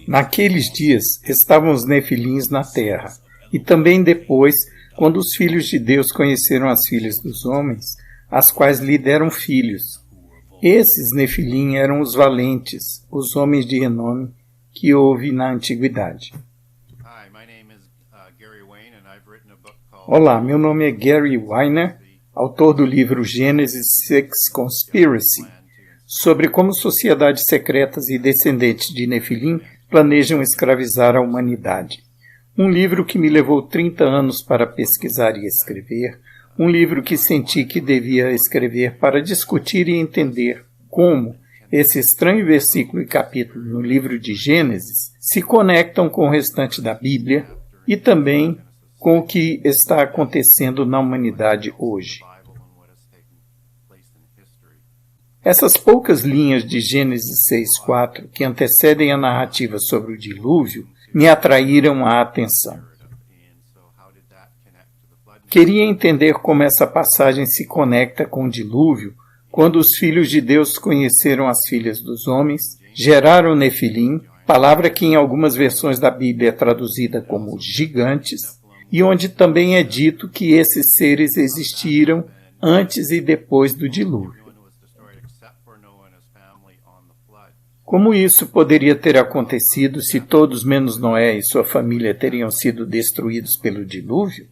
Naqueles dias estavam os nefilins na terra, e também depois, quando os filhos de Deus conheceram as filhas dos homens, as quais lhe deram filhos. Esses nefilim eram os valentes, os homens de renome, que houve na antiguidade. Olá, meu nome é Gary Weiner, autor do livro Genesis 6 Conspiracy, sobre como sociedades secretas e descendentes de Nefilim planejam escravizar a humanidade. Um livro que me levou 30 anos para pesquisar e escrever, um livro que senti que devia escrever para discutir e entender como esse estranho versículo e capítulo no livro de Gênesis se conectam com o restante da Bíblia e também com o que está acontecendo na humanidade hoje. Essas poucas linhas de Gênesis 6:4 que antecedem a narrativa sobre o dilúvio me atraíram a atenção. Queria entender como essa passagem se conecta com o dilúvio, quando os filhos de Deus conheceram as filhas dos homens, geraram Nefilim, palavra que em algumas versões da Bíblia é traduzida como gigantes, e onde também é dito que esses seres existiram antes e depois do dilúvio. Como isso poderia ter acontecido se todos menos Noé e sua família teriam sido destruídos pelo dilúvio?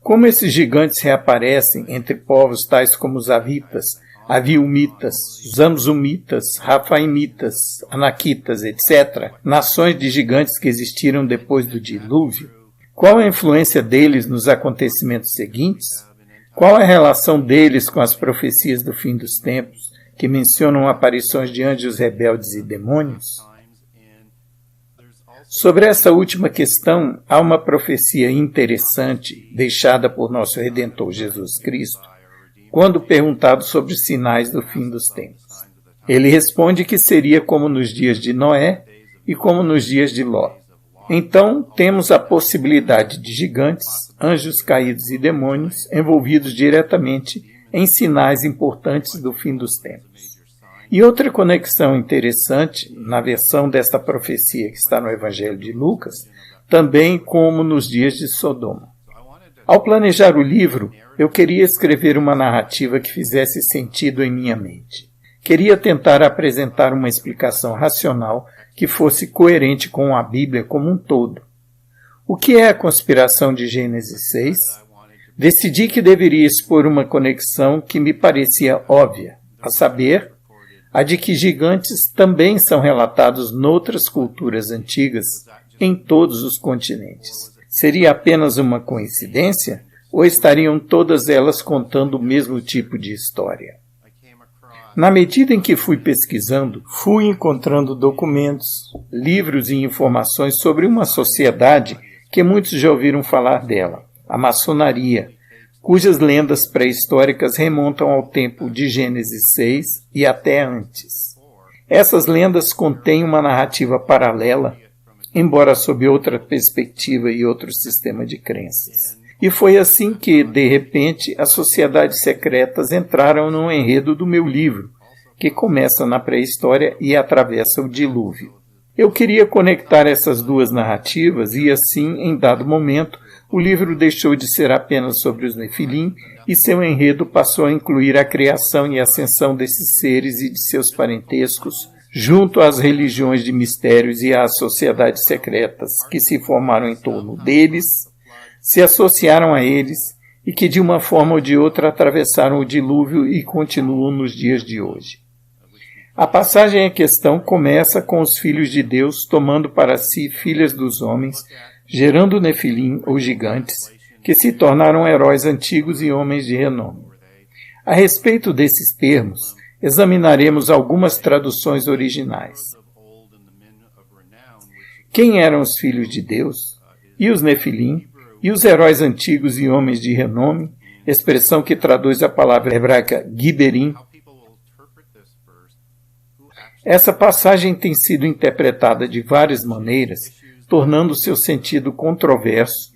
Como esses gigantes reaparecem entre povos tais como os Avitas, Aviumitas, Zamzumitas, Rafaimitas, Anaquitas, etc., nações de gigantes que existiram depois do dilúvio? Qual a influência deles nos acontecimentos seguintes? Qual a relação deles com as profecias do fim dos tempos, que mencionam aparições de anjos rebeldes e demônios? Sobre essa última questão, há uma profecia interessante deixada por nosso Redentor Jesus Cristo, quando perguntado sobre os sinais do fim dos tempos. Ele responde que seria como nos dias de Noé e como nos dias de Ló. Então, temos a possibilidade de gigantes, anjos caídos e demônios envolvidos diretamente em sinais importantes do fim dos tempos. E outra conexão interessante, na versão desta profecia que está no Evangelho de Lucas, também como nos dias de Sodoma. Ao planejar o livro, eu queria escrever uma narrativa que fizesse sentido em minha mente. Queria tentar apresentar uma explicação racional que fosse coerente com a Bíblia como um todo. O que é a conspiração de Gênesis 6? Decidi que deveria expor uma conexão que me parecia óbvia, a saber, a de que gigantes também são relatados noutras culturas antigas em todos os continentes. Seria apenas uma coincidência ou estariam todas elas contando o mesmo tipo de história? Na medida em que fui pesquisando, fui encontrando documentos, livros e informações sobre uma sociedade que muitos já ouviram falar dela, a maçonaria, cujas lendas pré-históricas remontam ao tempo de Gênesis 6 e até antes. Essas lendas contêm uma narrativa paralela, embora sob outra perspectiva e outro sistema de crenças. E foi assim que, de repente, as sociedades secretas entraram no enredo do meu livro, que começa na pré-história e atravessa o dilúvio. Eu queria conectar essas duas narrativas e, assim, em dado momento, o livro deixou de ser apenas sobre os Nefilim e seu enredo passou a incluir a criação e ascensão desses seres e de seus parentescos, junto às religiões de mistérios e às sociedades secretas que se formaram em torno deles, se associaram a eles e que de uma forma ou de outra atravessaram o dilúvio e continuam nos dias de hoje. A passagem em questão começa com os filhos de Deus tomando para si filhas dos homens, gerando Nefilim ou gigantes, que se tornaram heróis antigos e homens de renome. A respeito desses termos, examinaremos algumas traduções originais. Quem eram os filhos de Deus? E os Nefilim? E os heróis antigos e homens de renome? Expressão que traduz a palavra hebraica giberim. Essa passagem tem sido interpretada de várias maneiras, tornando seu sentido controverso,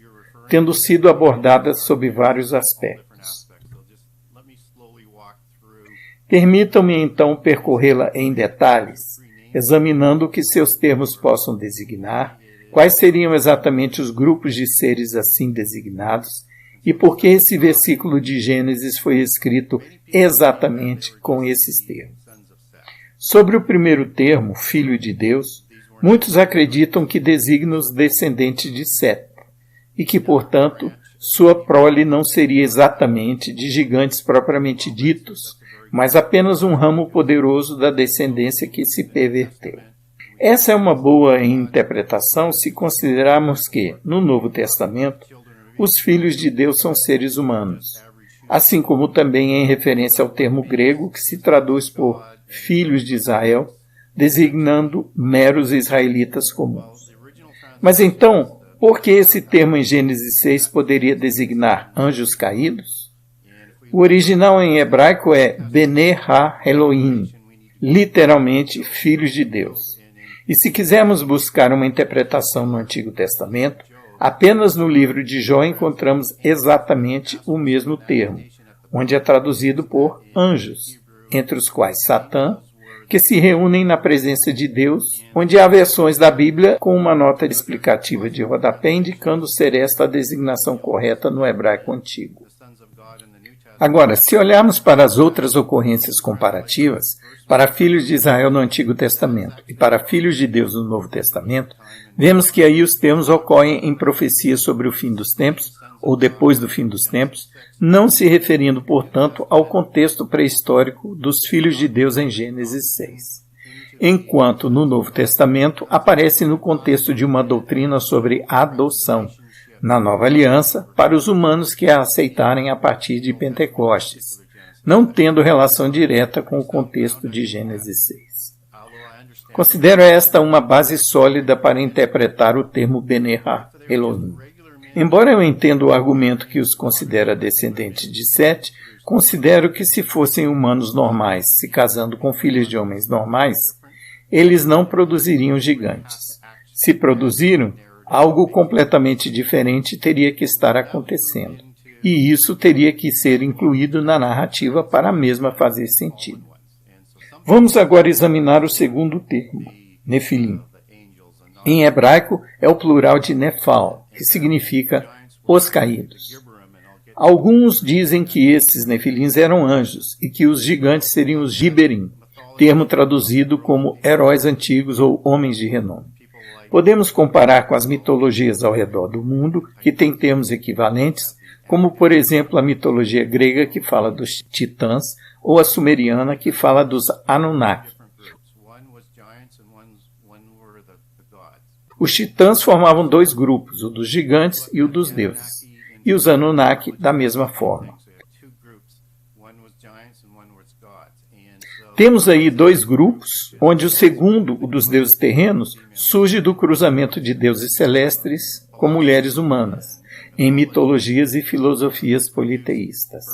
tendo sido abordada sob vários aspectos. Permitam-me então percorrê-la em detalhes, examinando o que seus termos possam designar, quais seriam exatamente os grupos de seres assim designados e por que esse versículo de Gênesis foi escrito exatamente com esses termos. Sobre o primeiro termo, Filho de Deus, muitos acreditam que designa os descendentes de Sete e que, portanto, sua prole não seria exatamente de gigantes propriamente ditos, mas apenas um ramo poderoso da descendência que se perverteu. Essa é uma boa interpretação se considerarmos que, no Novo Testamento, os filhos de Deus são seres humanos, assim como também em referência ao termo grego que se traduz por filhos de Israel, designando meros israelitas comuns. Mas então, por que esse termo em Gênesis 6 poderia designar anjos caídos? O original em hebraico é Bene Ha-Elohim, literalmente filhos de Deus. E se quisermos buscar uma interpretação no Antigo Testamento, apenas no livro de Jó encontramos exatamente o mesmo termo, onde é traduzido por anjos, entre os quais Satã, que se reúnem na presença de Deus, onde há versões da Bíblia com uma nota explicativa de rodapé indicando ser esta a designação correta no hebraico antigo. Agora, se olharmos para as outras ocorrências comparativas, para filhos de Israel no Antigo Testamento e para filhos de Deus no Novo Testamento, vemos que aí os termos ocorrem em profecias sobre o fim dos tempos, ou depois do fim dos tempos, não se referindo, portanto, ao contexto pré-histórico dos filhos de Deus em Gênesis 6. Enquanto no Novo Testamento aparece no contexto de uma doutrina sobre adoção, na Nova Aliança, para os humanos que a aceitarem a partir de Pentecostes, não tendo relação direta com o contexto de Gênesis 6. Considero esta uma base sólida para interpretar o termo Bene Ha-Elohim. Embora eu entenda o argumento que os considera descendentes de Sete, considero que se fossem humanos normais se casando com filhos de homens normais, eles não produziriam gigantes. Se produziram, algo completamente diferente teria que estar acontecendo, e isso teria que ser incluído na narrativa para a mesma fazer sentido. Vamos agora examinar o segundo termo, Nefilim. Em hebraico é o plural de Nefal, que significa os caídos. Alguns dizem que esses Nefilins eram anjos e que os gigantes seriam os Giberim, termo traduzido como heróis antigos ou homens de renome. Podemos comparar com as mitologias ao redor do mundo, que têm termos equivalentes, como, por exemplo, a mitologia grega, que fala dos titãs, ou a sumeriana, que fala dos Anunnaki. Os titãs formavam dois grupos, o dos gigantes e o dos deuses, e os Anunnaki da mesma forma. Temos aí dois grupos, onde o segundo, o dos deuses terrenos, surge do cruzamento de deuses celestes com mulheres humanas, em mitologias e filosofias politeístas.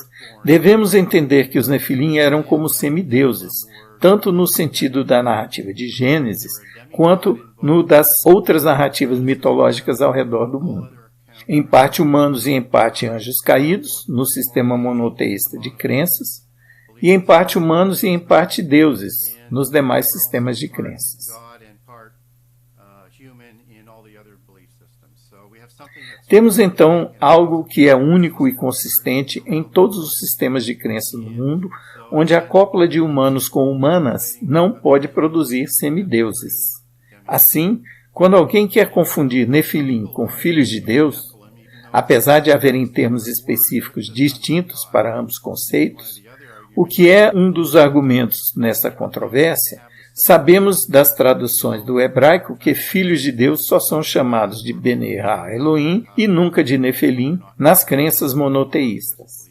Devemos entender que os Nefilim eram como semideuses, tanto no sentido da narrativa de Gênesis, quanto no das outras narrativas mitológicas ao redor do mundo. Em parte humanos e em parte anjos caídos, no sistema monoteísta de crenças, e em parte humanos e em parte deuses, nos demais sistemas de crenças. Temos então algo que é único e consistente em todos os sistemas de crença no mundo, onde a cópula de humanos com humanas não pode produzir semideuses. Assim, quando alguém quer confundir Nefilim com filhos de Deus, apesar de haverem termos específicos distintos para ambos conceitos, o que é um dos argumentos nesta controvérsia, sabemos das traduções do hebraico que filhos de Deus só são chamados de Bene Ha-Elohim e nunca de Nefilim nas crenças monoteístas.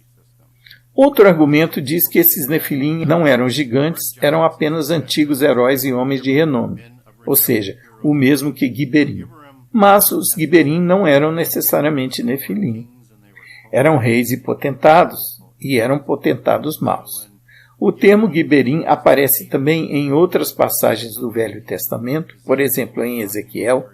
Outro argumento diz que esses Nefilim não eram gigantes, eram apenas antigos heróis e homens de renome, ou seja, o mesmo que Giberim. Mas os Giberim não eram necessariamente Nefilim. Eram reis e potentados, e eram potentados maus. O termo Giberim aparece também em outras passagens do Velho Testamento, por exemplo, em Ezequiel,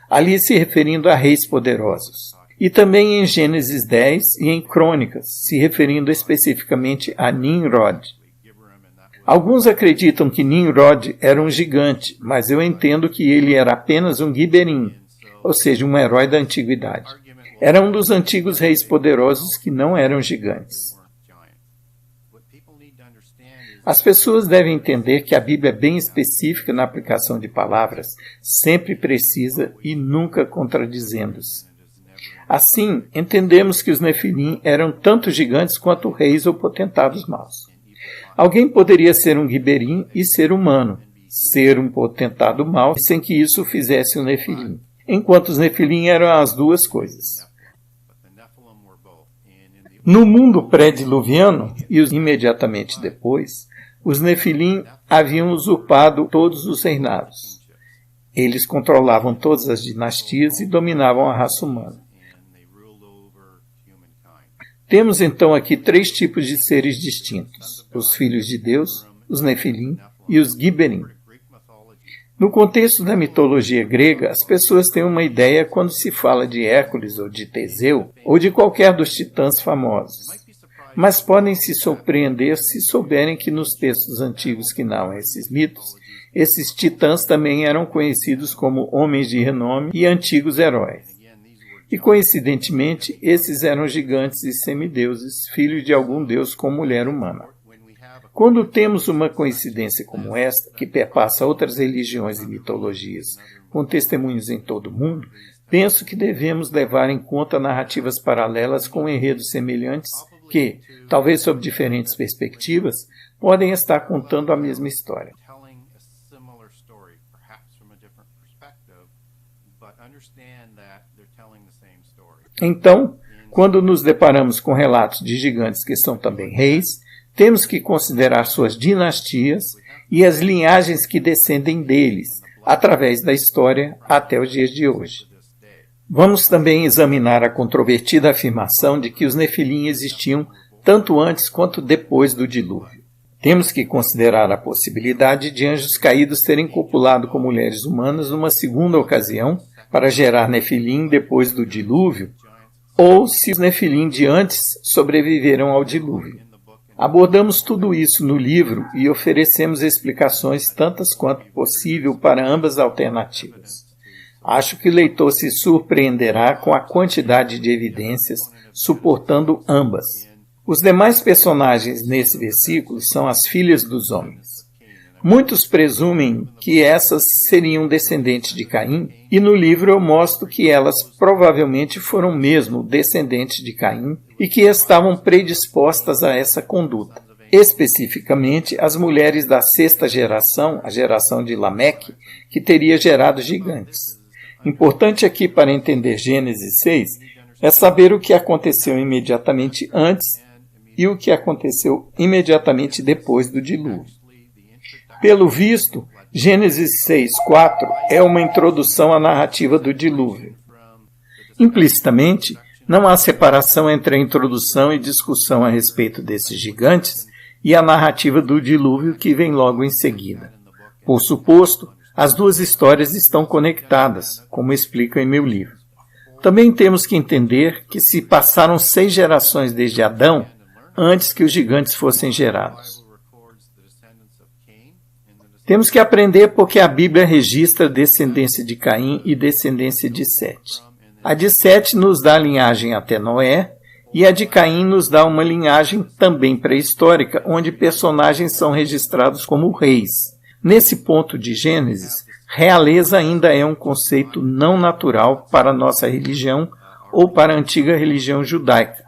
ali se referindo a reis poderosos. E também em Gênesis 10 e em Crônicas, se referindo especificamente a Nimrod. Alguns acreditam que Nimrod era um gigante, mas eu entendo que ele era apenas um Giberim, ou seja, um herói da antiguidade. Era um dos antigos reis poderosos que não eram gigantes. As pessoas devem entender que a Bíblia é bem específica na aplicação de palavras, sempre precisa e nunca contradizendo-se. Assim, entendemos que os Nefilim eram tanto gigantes quanto reis ou potentados maus. Alguém poderia ser um Giberim e ser humano, ser um potentado mau, sem que isso fizesse o Nefilim, enquanto os Nefilim eram as duas coisas. No mundo pré-diluviano, e imediatamente depois, os Nefilim haviam usurpado todos os reinados. Eles controlavam todas as dinastias e dominavam a raça humana. Temos então aqui 3 tipos de seres distintos: os filhos de Deus, os Nefilim e os Giberim. No contexto da mitologia grega, as pessoas têm uma ideia quando se fala de Hércules ou de Teseu ou de qualquer dos titãs famosos. Mas podem se surpreender se souberem que nos textos antigos que narram esses mitos, esses titãs também eram conhecidos como homens de renome e antigos heróis. E, coincidentemente, esses eram gigantes e semideuses, filhos de algum deus com mulher humana. Quando temos uma coincidência como esta, que perpassa outras religiões e mitologias, com testemunhos em todo o mundo, penso que devemos levar em conta narrativas paralelas com enredos semelhantes que, talvez sob diferentes perspectivas, podem estar contando a mesma história. Então, quando nos deparamos com relatos de gigantes que são também reis, temos que considerar suas dinastias e as linhagens que descendem deles, através da história até os dias de hoje. Vamos também examinar a controvertida afirmação de que os Nefilim existiam tanto antes quanto depois do dilúvio. Temos que considerar a possibilidade de anjos caídos terem copulado com mulheres humanas numa segunda ocasião para gerar Nefilim depois do dilúvio, ou se os Nefilim de antes sobreviveram ao dilúvio. Abordamos tudo isso no livro e oferecemos explicações tantas quanto possível para ambas alternativas. Acho que o leitor se surpreenderá com a quantidade de evidências suportando ambas. Os demais personagens nesse versículo são as filhas dos homens. Muitos presumem que essas seriam descendentes de Caim, e no livro eu mostro que elas provavelmente foram mesmo descendentes de Caim e que estavam predispostas a essa conduta. Especificamente, as mulheres da 6ª geração, a geração de Lameque, que teria gerado gigantes. Importante aqui para entender Gênesis 6 é saber o que aconteceu imediatamente antes e o que aconteceu imediatamente depois do dilúvio. Pelo visto, Gênesis 6:4 é uma introdução à narrativa do dilúvio. Implicitamente, não há separação entre a introdução e discussão a respeito desses gigantes e a narrativa do dilúvio que vem logo em seguida. Por suposto, as duas histórias estão conectadas, como explico em meu livro. Também temos que entender que se passaram 6 gerações desde Adão, antes que os gigantes fossem gerados. Temos que aprender porque a Bíblia registra descendência de Caim e descendência de Sete. A de Sete nos dá a linhagem até Noé, e a de Caim nos dá uma linhagem também pré-histórica, onde personagens são registrados como reis. Nesse ponto de Gênesis, realeza ainda é um conceito não natural para a nossa religião ou para a antiga religião judaica,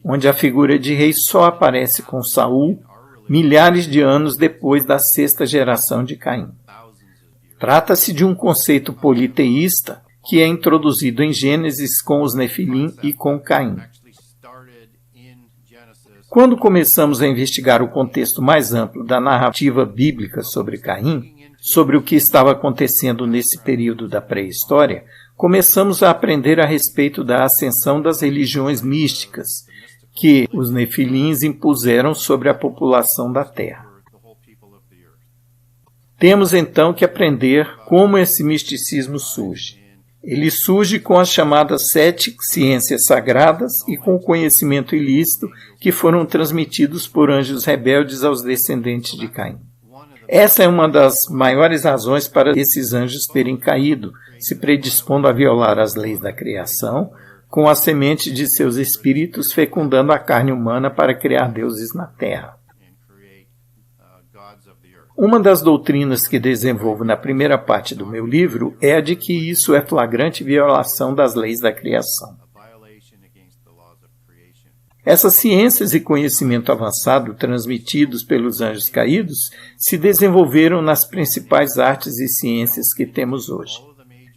onde a figura de rei só aparece com Saul milhares de anos depois da 6ª geração de Caim. Trata-se de um conceito politeísta que é introduzido em Gênesis com os Nefilim e com Caim. Quando começamos a investigar o contexto mais amplo da narrativa bíblica sobre Caim, sobre o que estava acontecendo nesse período da pré-história, começamos a aprender a respeito da ascensão das religiões místicas que os Nefilins impuseram sobre a população da Terra. Temos então que aprender como esse misticismo surge. Ele surge com as chamadas 7 ciências sagradas e com o conhecimento ilícito que foram transmitidos por anjos rebeldes aos descendentes de Caim. Essa é uma das maiores razões para esses anjos terem caído, se predispondo a violar as leis da criação, com a semente de seus espíritos fecundando a carne humana para criar deuses na terra. Uma das doutrinas que desenvolvo na primeira parte do meu livro é a de que isso é flagrante violação das leis da criação. Essas ciências e conhecimento avançado transmitidos pelos anjos caídos se desenvolveram nas principais artes e ciências que temos hoje.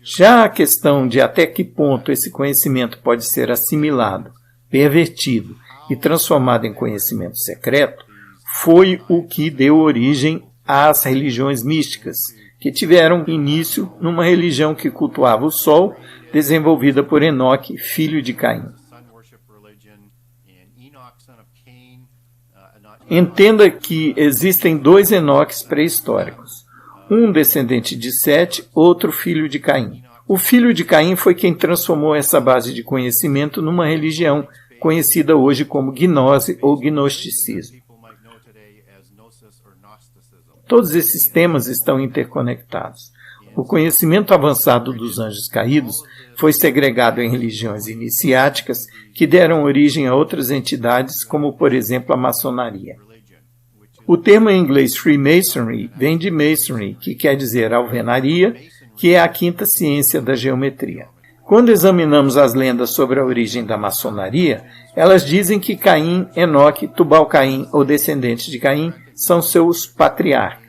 Já a questão de até que ponto esse conhecimento pode ser assimilado, pervertido e transformado em conhecimento secreto foi o que deu origem às religiões místicas, que tiveram início numa religião que cultuava o Sol, desenvolvida por Enoque, filho de Caim. Entenda que existem 2 Enoques pré-históricos, um descendente de Sete, outro filho de Caim. O filho de Caim foi quem transformou essa base de conhecimento numa religião, conhecida hoje como gnose ou gnosticismo. Todos esses temas estão interconectados. O conhecimento avançado dos anjos caídos foi segregado em religiões iniciáticas que deram origem a outras entidades, como, por exemplo, a maçonaria. O termo em inglês Freemasonry vem de Masonry, que quer dizer alvenaria, que é a 5ª ciência da geometria. Quando examinamos as lendas sobre a origem da maçonaria, elas dizem que Caim, Enoque, Tubal-Caim ou descendentes de Caim são seus patriarcas.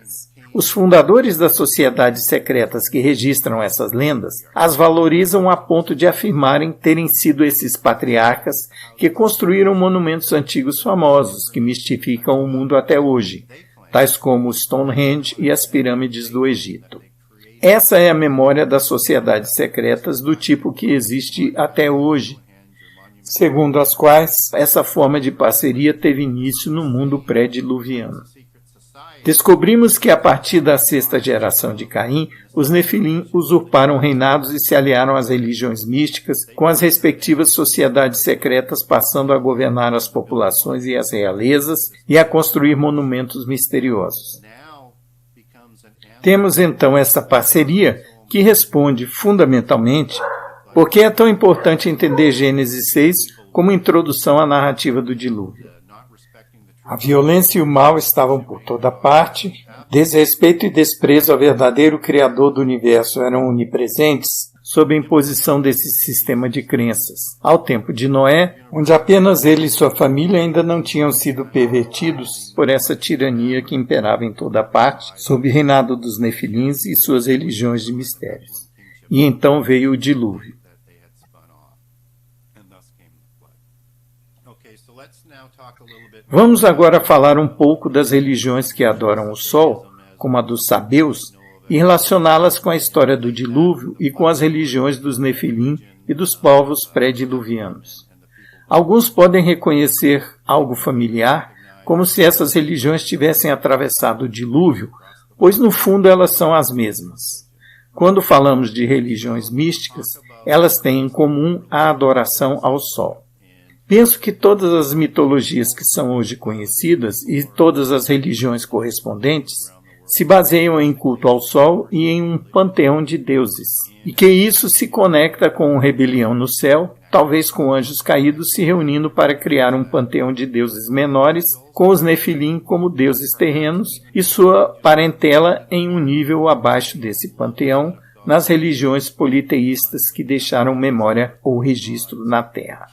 Os fundadores das sociedades secretas que registram essas lendas as valorizam a ponto de afirmarem terem sido esses patriarcas que construíram monumentos antigos famosos que mistificam o mundo até hoje, tais como Stonehenge e as pirâmides do Egito. Essa é a memória das sociedades secretas do tipo que existe até hoje, segundo as quais essa forma de parceria teve início no mundo pré-diluviano. Descobrimos que a partir da 6ª geração de Caim, os Nefilim usurparam reinados e se aliaram às religiões místicas, com as respectivas sociedades secretas passando a governar as populações e as realezas e a construir monumentos misteriosos. Temos então essa parceria que responde fundamentalmente por que é tão importante entender Gênesis 6 como introdução à narrativa do dilúvio. A violência e o mal estavam por toda parte, desrespeito e desprezo ao verdadeiro Criador do universo eram onipresentes sob a imposição desse sistema de crenças, ao tempo de Noé, onde apenas ele e sua família ainda não tinham sido pervertidos por essa tirania que imperava em toda parte, sob o reinado dos Nefilins e suas religiões de mistérios. E então veio o dilúvio. Vamos agora falar um pouco das religiões que adoram o Sol, como a dos sabeus, e relacioná-las com a história do dilúvio e com as religiões dos Nefilim e dos povos pré-diluvianos. Alguns podem reconhecer algo familiar, como se essas religiões tivessem atravessado o dilúvio, pois no fundo elas são as mesmas. Quando falamos de religiões místicas, elas têm em comum a adoração ao Sol. Penso que todas as mitologias que são hoje conhecidas e todas as religiões correspondentes se baseiam em culto ao Sol e em um panteão de deuses, e que isso se conecta com rebelião no céu, talvez com anjos caídos se reunindo para criar um panteão de deuses menores, com os Nefilim como deuses terrenos e sua parentela em um nível abaixo desse panteão, nas religiões politeístas que deixaram memória ou registro na Terra.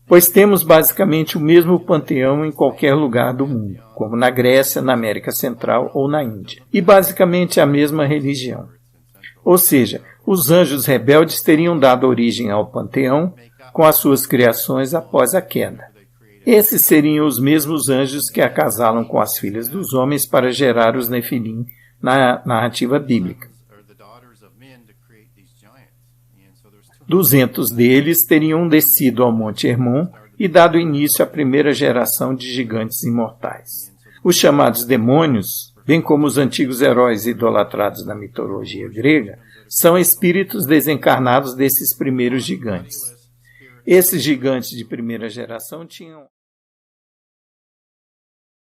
Pois temos basicamente o mesmo panteão em qualquer lugar do mundo, como na Grécia, na América Central ou na Índia, e basicamente a mesma religião. Ou seja, os anjos rebeldes teriam dado origem ao panteão com as suas criações após a queda. Esses seriam os mesmos anjos que acasalam com as filhas dos homens para gerar os Nefilim na narrativa bíblica. 200 deles teriam descido ao Monte Hermon e dado início à primeira geração de gigantes imortais. Os chamados demônios bem como os antigos heróis idolatrados na mitologia grega, são espíritos desencarnados desses primeiros gigantes. Esses gigantes de primeira geração tinham